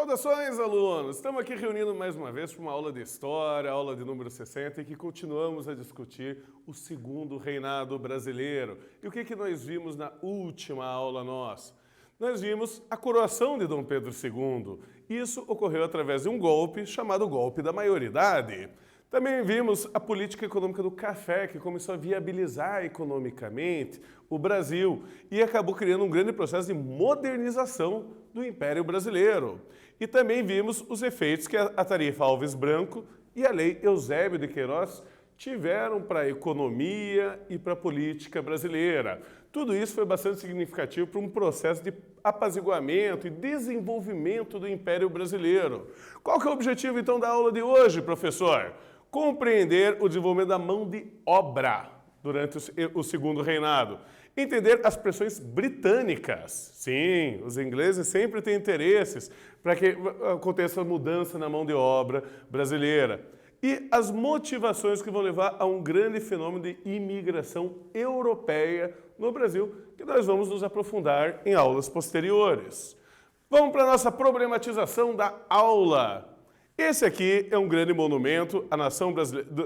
Saudações, alunos! Estamos aqui reunindo mais uma vez para uma aula de História, aula de número 60, em que continuamos a discutir o segundo reinado brasileiro. E o que nós vimos na última aula nossa? Nós vimos a coroação de Dom Pedro II. Isso ocorreu através de um golpe chamado golpe da maioridade. Também vimos a política econômica do café, que começou a viabilizar economicamente o Brasil e acabou criando um grande processo de modernização do Império Brasileiro. E também vimos os efeitos que a tarifa Alves Branco e a lei Eusébio de Queiroz tiveram para a economia e para a política brasileira. Tudo isso foi bastante significativo para um processo de apaziguamento e desenvolvimento do Império Brasileiro. Qual que é o objetivo, então, da aula de hoje, professor? Compreender o desenvolvimento da mão de obra durante o segundo reinado. Entender as pressões britânicas. Sim, os ingleses sempre têm interesses para que aconteça a mudança na mão de obra brasileira. E as motivações que vão levar a um grande fenômeno de imigração europeia no Brasil, que nós vamos nos aprofundar em aulas posteriores. Vamos para a nossa problematização da aula. Esse aqui é um grande monumento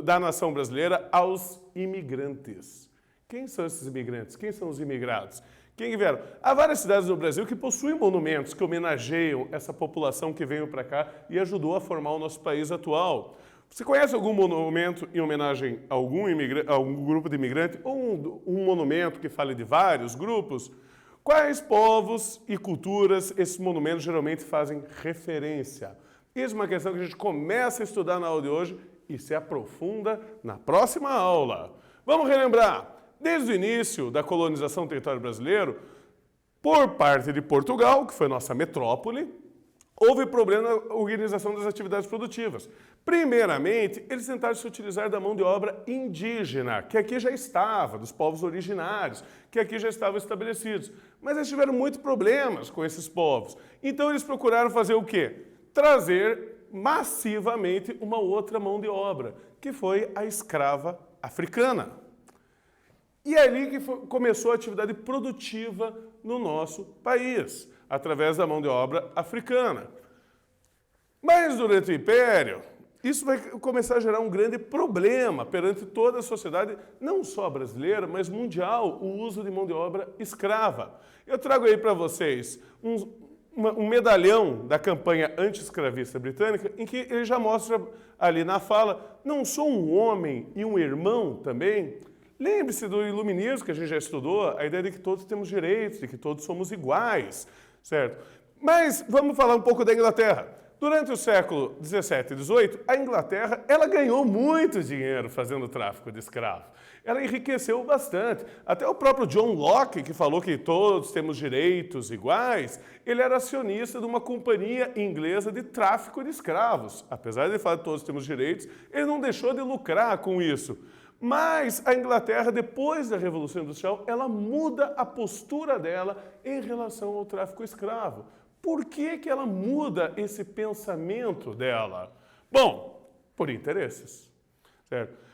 da nação brasileira aos imigrantes. Quem são esses imigrantes? Quem são os imigrados? Quem vieram? Há várias cidades no Brasil que possuem monumentos que homenageiam essa população que veio para cá e ajudou a formar o nosso país atual. Você conhece algum monumento em homenagem a algum grupo de imigrante ou um monumento que fale de vários grupos? Quais povos e culturas esses monumentos geralmente fazem referência? Isso é uma questão que a gente começa a estudar na aula de hoje e se aprofunda na próxima aula. Vamos relembrar. Desde o início da colonização do território brasileiro, por parte de Portugal, que foi nossa metrópole, houve problema na organização das atividades produtivas. Primeiramente, eles tentaram se utilizar da mão de obra indígena, que aqui já estava, dos povos originários, que aqui já estavam estabelecidos. Mas eles tiveram muitos problemas com esses povos. Então eles procuraram fazer o quê? Trazer massivamente uma outra mão de obra, que foi a escrava africana. E é ali que começou a atividade produtiva no nosso país, através da mão de obra africana. Mas durante o Império, isso vai começar a gerar um grande problema perante toda a sociedade, não só brasileira, mas mundial, o uso de mão de obra escrava. Eu trago aí para vocês um medalhão da campanha anti-escravista britânica, em que ele já mostra ali na fala, não sou um homem e um irmão também? Lembre-se do iluminismo que a gente já estudou, a ideia de que todos temos direitos, de que todos somos iguais, certo? Mas vamos falar um pouco da Inglaterra. Durante o século 17 e 18, a Inglaterra ela ganhou muito dinheiro fazendo tráfico de escravos. Ela enriqueceu bastante. Até o próprio John Locke, que falou que todos temos direitos iguais, ele era acionista de uma companhia inglesa de tráfico de escravos. Apesar de falar que todos temos direitos, ele não deixou de lucrar com isso. Mas a Inglaterra, depois da Revolução Industrial, ela muda a postura dela em relação ao tráfico escravo. Por que ela muda esse pensamento dela? Bom, por interesses, certo?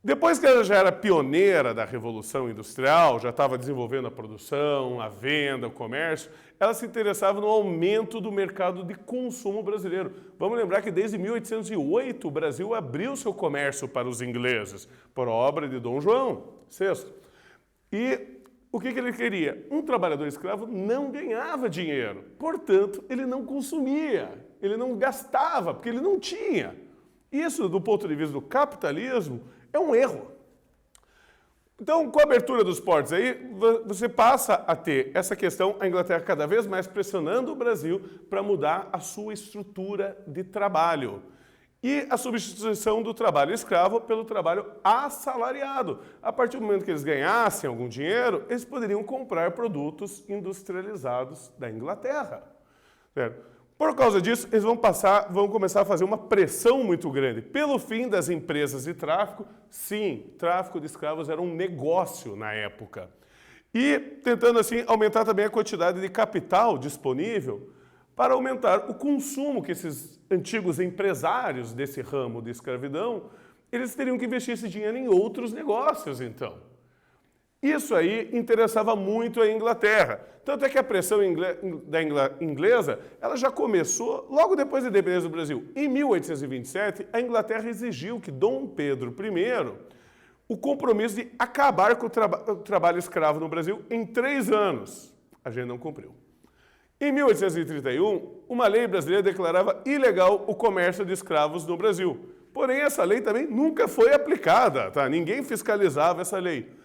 Depois que ela já era pioneira da Revolução Industrial, já estava desenvolvendo a produção, a venda, o comércio, ela se interessava no aumento do mercado de consumo brasileiro. Vamos lembrar que desde 1808 o Brasil abriu seu comércio para os ingleses, por obra de Dom João VI. E o que ele queria? Um trabalhador escravo não ganhava dinheiro, portanto, ele não consumia, ele não gastava, porque ele não tinha. Isso, do ponto de vista do capitalismo, é um erro. Então, com a abertura dos portos aí, você passa a ter essa questão, a Inglaterra cada vez mais pressionando o Brasil para mudar a sua estrutura de trabalho. E a substituição do trabalho escravo pelo trabalho assalariado. A partir do momento que eles ganhassem algum dinheiro, eles poderiam comprar produtos industrializados da Inglaterra. Certo? Por causa disso, eles vão começar a fazer uma pressão muito grande. Pelo fim das empresas de tráfico, sim, tráfico de escravos era um negócio na época. E tentando assim aumentar também a quantidade de capital disponível para aumentar o consumo que esses antigos empresários desse ramo de escravidão, eles teriam que investir esse dinheiro em outros negócios, então. Isso aí interessava muito a Inglaterra. Tanto é que a pressão inglesa ela já começou logo depois da independência do Brasil. Em 1827, a Inglaterra exigiu que Dom Pedro I o compromisso de acabar com o trabalho escravo no Brasil em 3 anos. A gente não cumpriu. Em 1831, uma lei brasileira declarava ilegal o comércio de escravos no Brasil. Porém, essa lei também nunca foi aplicada, tá? Ninguém fiscalizava essa lei.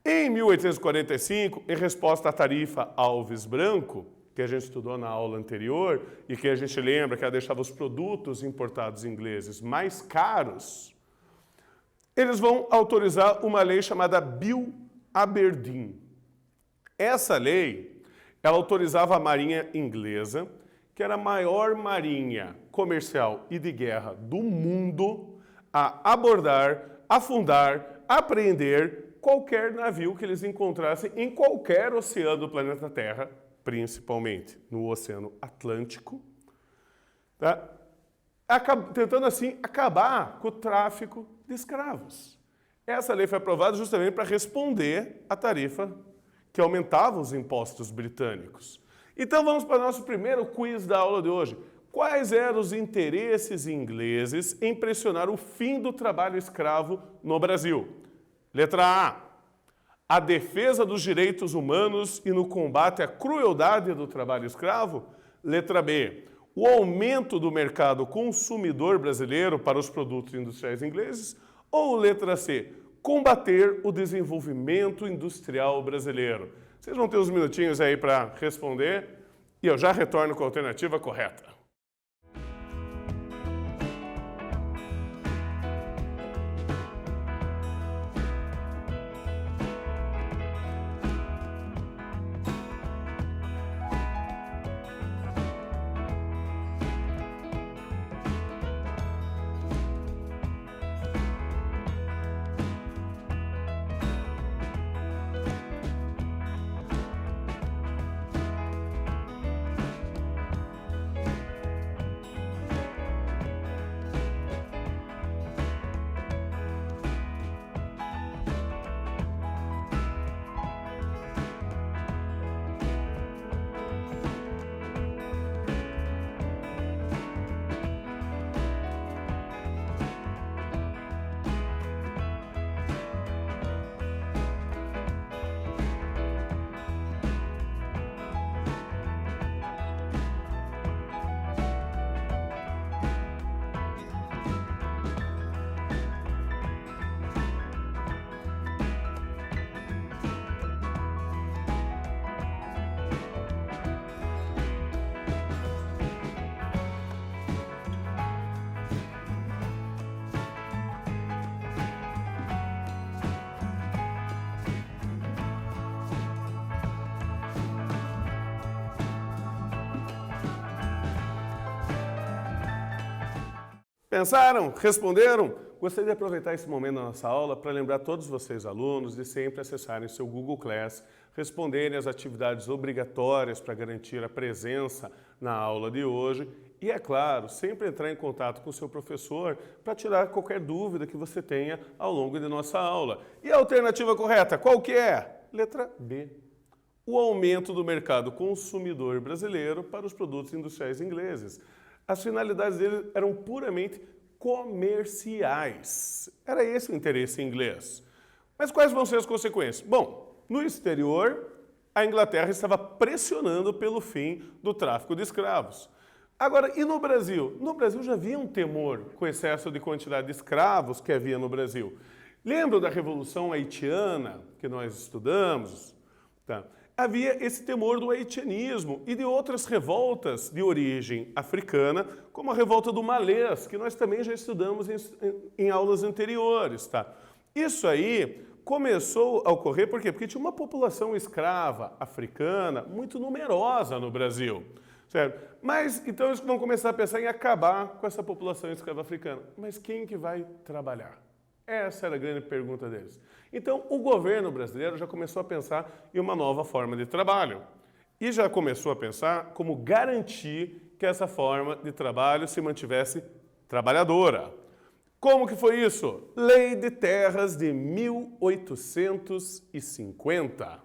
Em 1845, em resposta à tarifa Alves Branco, que a gente estudou na aula anterior e que a gente lembra que ela deixava os produtos importados ingleses mais caros, eles vão autorizar uma lei chamada Bill Aberdeen. Essa lei, ela autorizava a marinha inglesa, que era a maior marinha comercial e de guerra do mundo, a abordar, afundar, apreender qualquer navio que eles encontrassem em qualquer oceano do planeta Terra, principalmente no Oceano Atlântico, tá? Tentando assim acabar com o tráfico de escravos. Essa lei foi aprovada justamente para responder à tarifa que aumentava os impostos britânicos. Então vamos para o nosso primeiro quiz da aula de hoje. Quais eram os interesses ingleses em pressionar o fim do trabalho escravo no Brasil? Letra A, a defesa dos direitos humanos e no combate à crueldade do trabalho escravo. Letra B, o aumento do mercado consumidor brasileiro para os produtos industriais ingleses. Ou letra C, combater o desenvolvimento industrial brasileiro. Vocês vão ter uns minutinhos aí para responder e eu já retorno com a alternativa correta. Pensaram? Responderam? Gostaria de aproveitar esse momento da nossa aula para lembrar todos vocês, alunos, de sempre acessarem seu Google Class, responderem às atividades obrigatórias para garantir a presença na aula de hoje e, é claro, sempre entrar em contato com o seu professor para tirar qualquer dúvida que você tenha ao longo de nossa aula. E a alternativa correta, qual que é? Letra B. O aumento do mercado consumidor brasileiro para os produtos industriais ingleses. As finalidades dele eram puramente comerciais. Era esse o interesse inglês. Mas quais vão ser as consequências? Bom, no exterior, a Inglaterra estava pressionando pelo fim do tráfico de escravos. Agora, e no Brasil? No Brasil já havia um temor com o excesso de quantidade de escravos que havia no Brasil. Lembram da Revolução Haitiana, que nós estudamos? Tá. Havia esse temor do haitianismo e de outras revoltas de origem africana, como a revolta do Malês, que nós também já estudamos em aulas anteriores. Tá? Isso aí começou a ocorrer por quê? Porque tinha uma população escrava africana muito numerosa no Brasil. Certo? Mas então eles vão começar a pensar em acabar com essa população escrava africana. Mas quem que vai trabalhar? Essa era a grande pergunta deles. Então, o governo brasileiro já começou a pensar em uma nova forma de trabalho. E já começou a pensar como garantir que essa forma de trabalho se mantivesse trabalhadora. Como que foi isso? Lei de Terras de 1850.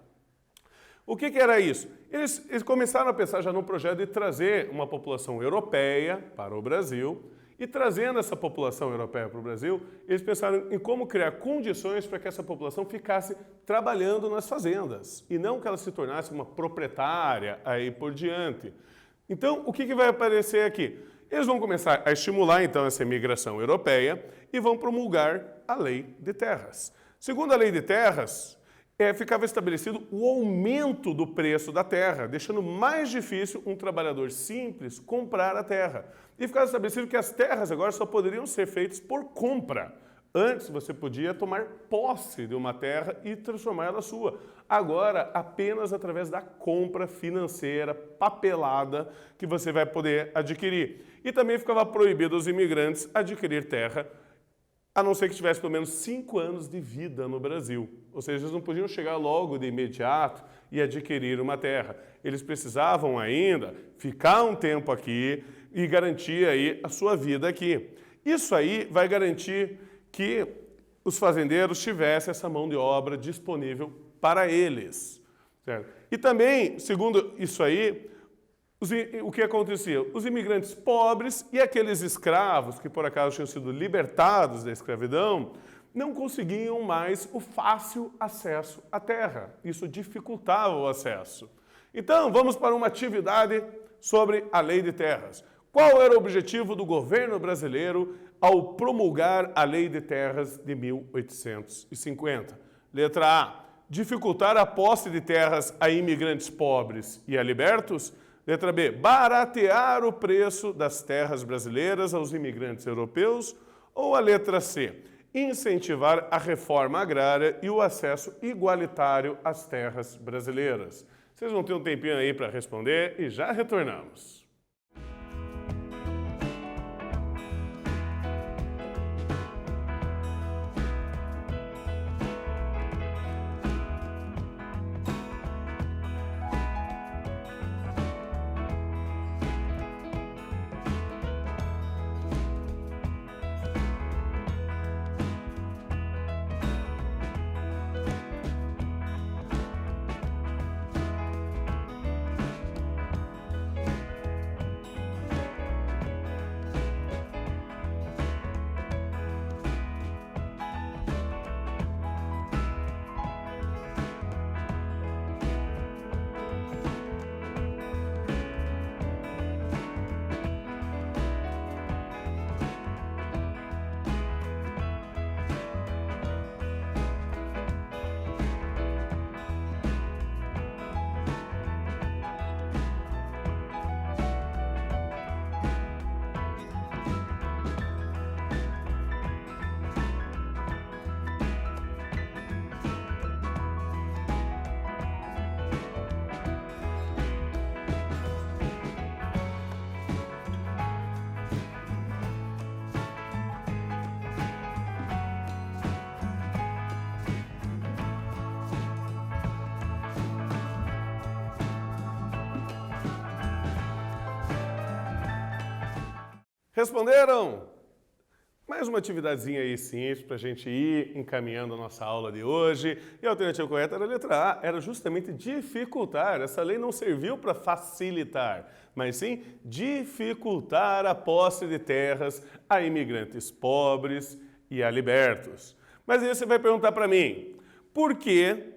O que era isso? Eles começaram a pensar já num projeto de trazer uma população europeia para o Brasil, e trazendo essa população europeia para o Brasil, eles pensaram em como criar condições para que essa população ficasse trabalhando nas fazendas, e não que ela se tornasse uma proprietária aí por diante. Então, o que vai aparecer aqui? Eles vão começar a estimular, então, essa imigração europeia e vão promulgar a Lei de Terras. Segundo a Lei de Terras, ficava estabelecido o aumento do preço da terra, deixando mais difícil um trabalhador simples comprar a terra. E ficava estabelecido que as terras agora só poderiam ser feitas por compra. Antes você podia tomar posse de uma terra e transformá-la sua. Agora, apenas através da compra financeira, papelada, que você vai poder adquirir. E também ficava proibido aos imigrantes adquirir terra, a não ser que tivesse pelo menos 5 anos de vida no Brasil. Ou seja, eles não podiam chegar logo de imediato e adquirir uma terra. Eles precisavam ainda ficar um tempo aqui e garantir aí a sua vida aqui. Isso aí vai garantir que os fazendeiros tivessem essa mão de obra disponível para eles. Certo? E também, segundo isso aí, o que acontecia? Os imigrantes pobres e aqueles escravos que por acaso tinham sido libertados da escravidão não conseguiam mais o fácil acesso à terra. Isso dificultava o acesso. Então, vamos para uma atividade sobre a Lei de Terras. Qual era o objetivo do governo brasileiro ao promulgar a Lei de Terras de 1850? Letra A. Dificultar a posse de terras a imigrantes pobres e a libertos. Letra B. Baratear o preço das terras brasileiras aos imigrantes europeus. Ou a letra C. Incentivar a reforma agrária e o acesso igualitário às terras brasileiras. Vocês vão ter um tempinho aí para responder e já retornamos. Responderam? Mais uma atividadezinha aí simples para a gente ir encaminhando a nossa aula de hoje. E a alternativa correta era a letra A, era justamente dificultar. Essa lei não serviu para facilitar, mas sim dificultar a posse de terras a imigrantes pobres e a libertos. Mas aí você vai perguntar para mim, por que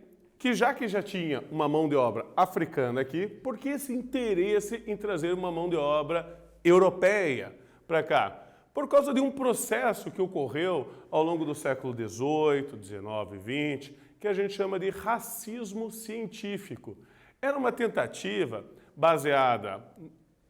já tinha uma mão de obra africana aqui, por que esse interesse em trazer uma mão de obra europeia para cá? Por causa de um processo que ocorreu ao longo do século XVIII, XIX e XX, que a gente chama de racismo científico. Era uma tentativa, baseada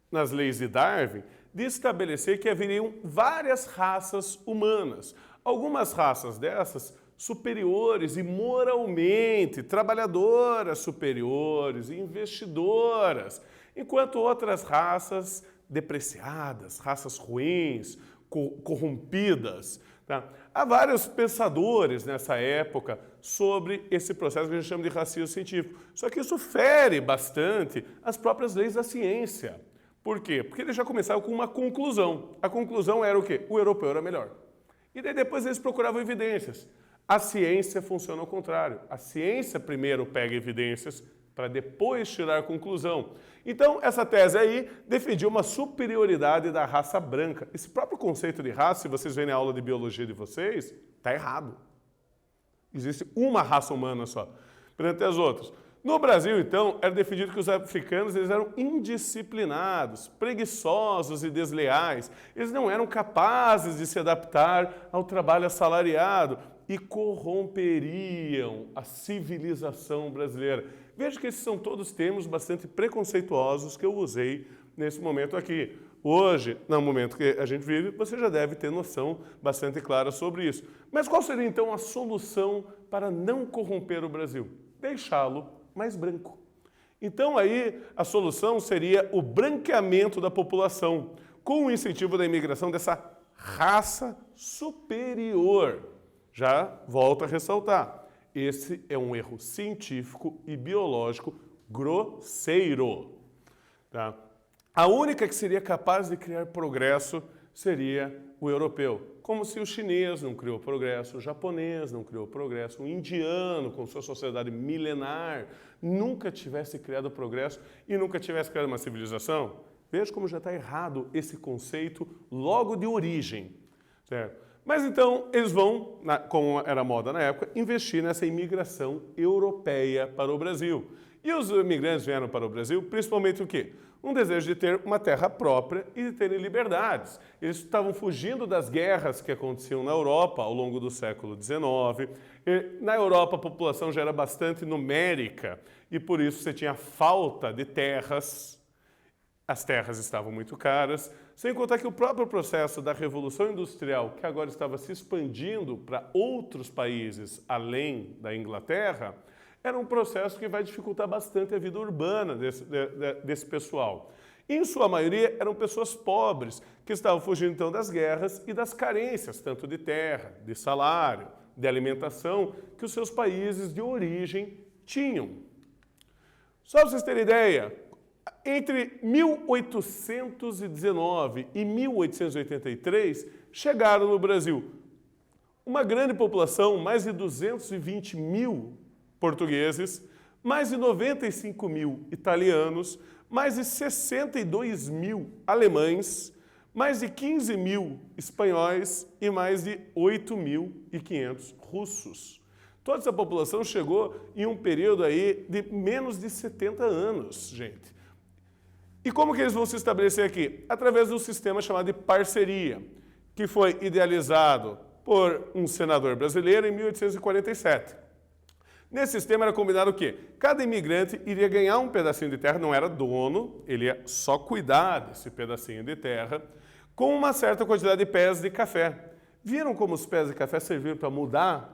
nas leis de Darwin, de estabelecer que haveriam várias raças humanas. Algumas raças dessas superiores e moralmente, trabalhadoras superiores, investidoras, enquanto outras raças depreciadas, raças ruins, corrompidas. Tá? Há vários pensadores nessa época sobre esse processo que a gente chama de racismo científico. Só que isso fere bastante as próprias leis da ciência. Por quê? Porque eles já começaram com uma conclusão. A conclusão era o quê? O europeu era melhor. E daí depois eles procuravam evidências. A ciência funciona ao contrário. A ciência primeiro pega evidências para depois tirar conclusão. Então, essa tese aí defendia uma superioridade da raça branca. Esse próprio conceito de raça, se vocês verem a aula de biologia de vocês, está errado. Existe uma raça humana só, perante as outras. No Brasil, então, era defendido que os africanos eles eram indisciplinados, preguiçosos e desleais. Eles não eram capazes de se adaptar ao trabalho assalariado e corromperiam a civilização brasileira. Veja que esses são todos termos bastante preconceituosos que eu usei nesse momento aqui. Hoje, no momento que a gente vive, você já deve ter noção bastante clara sobre isso. Mas qual seria, então, a solução para não corromper o Brasil? Deixá-lo mais branco. Então, aí, a solução seria o branqueamento da população, com o incentivo da imigração dessa raça superior. Já volto a ressaltar, esse é um erro científico e biológico grosseiro. Tá? A única que seria capaz de criar progresso seria o europeu. Como se o chinês não criou progresso, o japonês não criou progresso, o indiano, com sua sociedade milenar, nunca tivesse criado progresso e nunca tivesse criado uma civilização. Veja como já está errado esse conceito logo de origem. Certo? Mas então eles vão, como era moda na época, investir nessa imigração europeia para o Brasil. E os imigrantes vieram para o Brasil principalmente o quê? Um desejo de ter uma terra própria e de terem liberdades. Eles estavam fugindo das guerras que aconteciam na Europa ao longo do século XIX. Na Europa a população já era bastante numérica e por isso você tinha falta de terras. As terras estavam muito caras, sem contar que o próprio processo da Revolução Industrial, que agora estava se expandindo para outros países além da Inglaterra, era um processo que vai dificultar bastante a vida urbana desse pessoal. Em sua maioria, eram pessoas pobres, que estavam fugindo então das guerras e das carências, tanto de terra, de salário, de alimentação, que os seus países de origem tinham. Só para vocês terem ideia, entre 1819 e 1883, chegaram no Brasil uma grande população, mais de 220 mil portugueses, mais de 95 mil italianos, mais de 62 mil alemães, mais de 15 mil espanhóis e mais de 8.500 russos. Toda essa população chegou em um período aí de menos de 70 anos, gente. E como que eles vão se estabelecer aqui? Através de um sistema chamado de parceria, que foi idealizado por um senador brasileiro em 1847. Nesse sistema era combinado o quê? Cada imigrante iria ganhar um pedacinho de terra, não era dono, ele ia só cuidar desse pedacinho de terra, com uma certa quantidade de pés de café. Viram como os pés de café serviram para mudar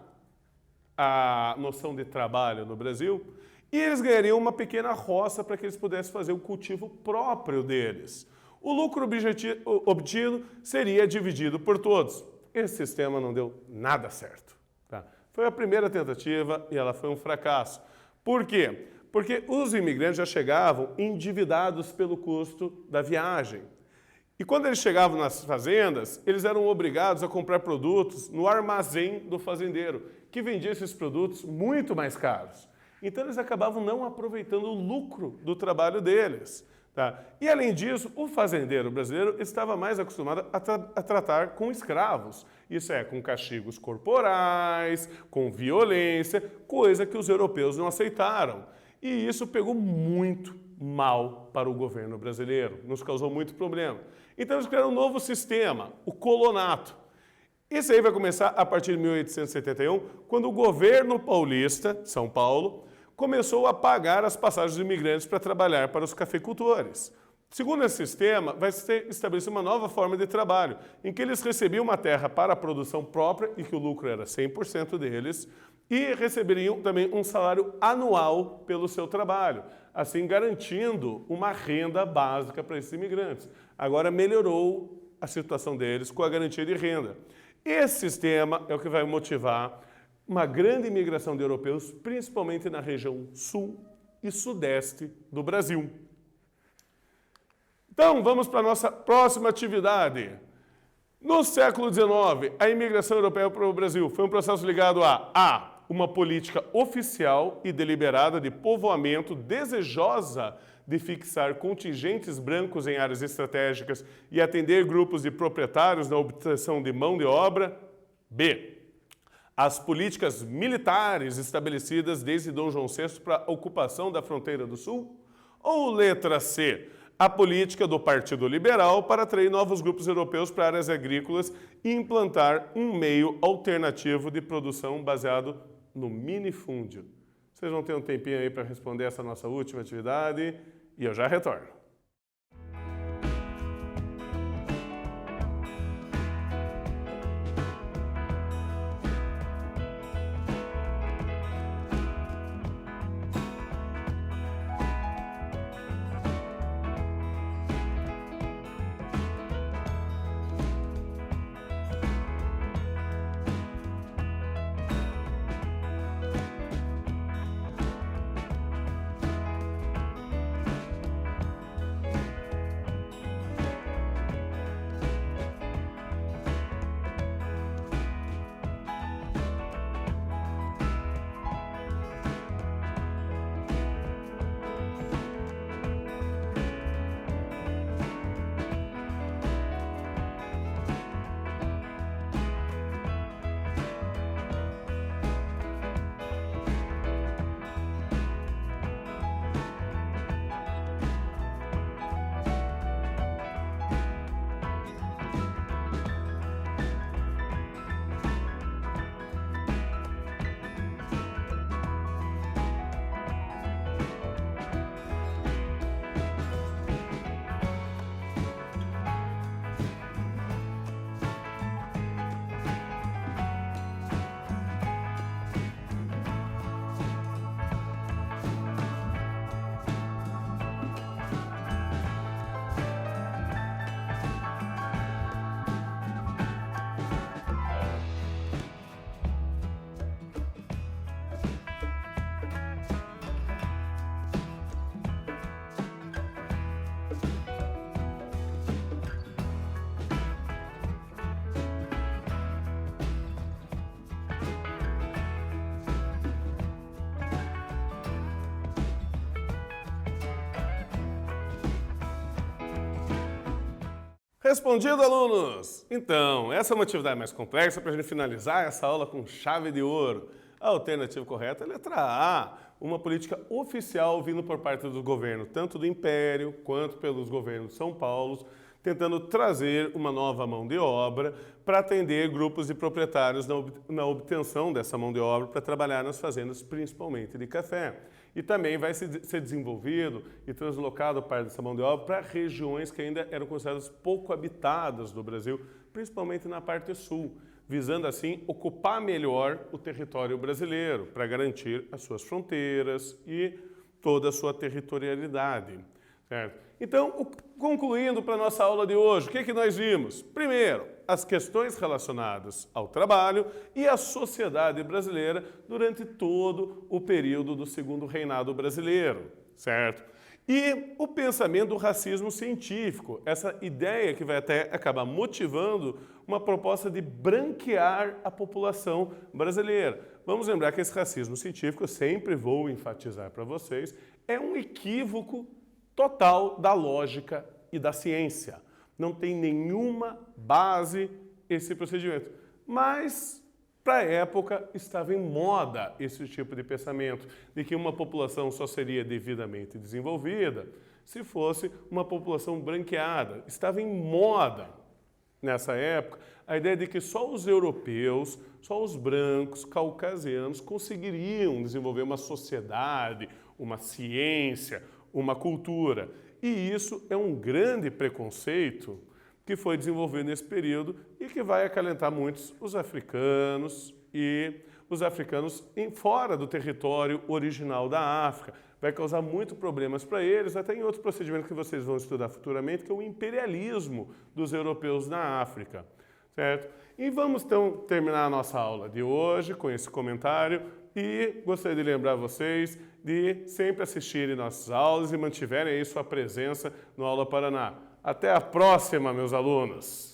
a noção de trabalho no Brasil? E eles ganhariam uma pequena roça para que eles pudessem fazer o cultivo próprio deles. O lucro obtido seria dividido por todos. Esse sistema não deu nada certo. Tá? Foi a primeira tentativa e ela foi um fracasso. Por quê? Porque os imigrantes já chegavam endividados pelo custo da viagem. E quando eles chegavam nas fazendas, eles eram obrigados a comprar produtos no armazém do fazendeiro, que vendia esses produtos muito mais caros. Então, eles acabavam não aproveitando o lucro do trabalho deles. Tá? E, além disso, o fazendeiro brasileiro estava mais acostumado a tratar com escravos. Isso é, com castigos corporais, com violência, coisa que os europeus não aceitaram. E isso pegou muito mal para o governo brasileiro, nos causou muito problema. Então, eles criaram um novo sistema, o colonato. Isso aí vai começar a partir de 1871, quando o governo paulista, São Paulo, começou a pagar as passagens dos imigrantes para trabalhar para os cafeicultores. Segundo esse sistema, vai ser estabelecida uma nova forma de trabalho, em que eles recebiam uma terra para a produção própria e que o lucro era 100% deles, e receberiam também um salário anual pelo seu trabalho, assim garantindo uma renda básica para esses imigrantes. Agora melhorou a situação deles com a garantia de renda. Esse sistema é o que vai motivar uma grande imigração de europeus, principalmente na região sul e sudeste do Brasil. Então, vamos para a nossa próxima atividade. No século XIX, a imigração europeia para o Brasil foi um processo ligado a uma política oficial e deliberada de povoamento desejosa de fixar contingentes brancos em áreas estratégicas e atender grupos de proprietários na obtenção de mão de obra. B. As políticas militares estabelecidas desde Dom João VI para a ocupação da fronteira do Sul. Ou letra C. A política do Partido Liberal para atrair novos grupos europeus para áreas agrícolas e implantar um meio alternativo de produção baseado no minifúndio. Vocês vão ter um tempinho aí para responder essa nossa última atividade e eu já retorno. Respondido, alunos! Então, essa é uma atividade mais complexa para a gente finalizar essa aula com chave de ouro. A alternativa correta é a letra A, uma política oficial vindo por parte do governo, tanto do Império quanto pelos governos de São Paulo, tentando trazer uma nova mão de obra para atender grupos de proprietários na obtenção dessa mão de obra para trabalhar nas fazendas, principalmente de café. E também vai ser desenvolvido e translocado parte dessa mão de obra para regiões que ainda eram consideradas pouco habitadas do Brasil, principalmente na parte sul, visando assim ocupar melhor o território brasileiro para garantir as suas fronteiras e toda a sua territorialidade. Certo? Então, concluindo para a nossa aula de hoje, o que nós vimos? Primeiro, as questões relacionadas ao trabalho e à sociedade brasileira durante todo o período do Segundo Reinado Brasileiro, certo? E o pensamento do racismo científico, essa ideia que vai até acabar motivando uma proposta de branquear a população brasileira. Vamos lembrar que esse racismo científico, eu sempre vou enfatizar para vocês, é um equívoco total da lógica e da ciência. Não tem nenhuma base esse procedimento. Mas, para a época, estava em moda esse tipo de pensamento, de que uma população só seria devidamente desenvolvida se fosse uma população branqueada. Estava em moda, nessa época, a ideia de que só os europeus, só os brancos, caucasianos conseguiriam desenvolver uma sociedade, uma ciência, uma cultura. E isso é um grande preconceito que foi desenvolvido nesse período e que vai acalentar muitos os africanos fora do território original da África. Vai causar muitos problemas para eles, até em outro procedimento que vocês vão estudar futuramente, que é o imperialismo dos europeus na África. Certo? E vamos então terminar a nossa aula de hoje com esse comentário e gostaria de lembrar vocês de sempre assistirem nossas aulas e mantiverem aí sua presença no Aula Paraná. Até a próxima, meus alunos!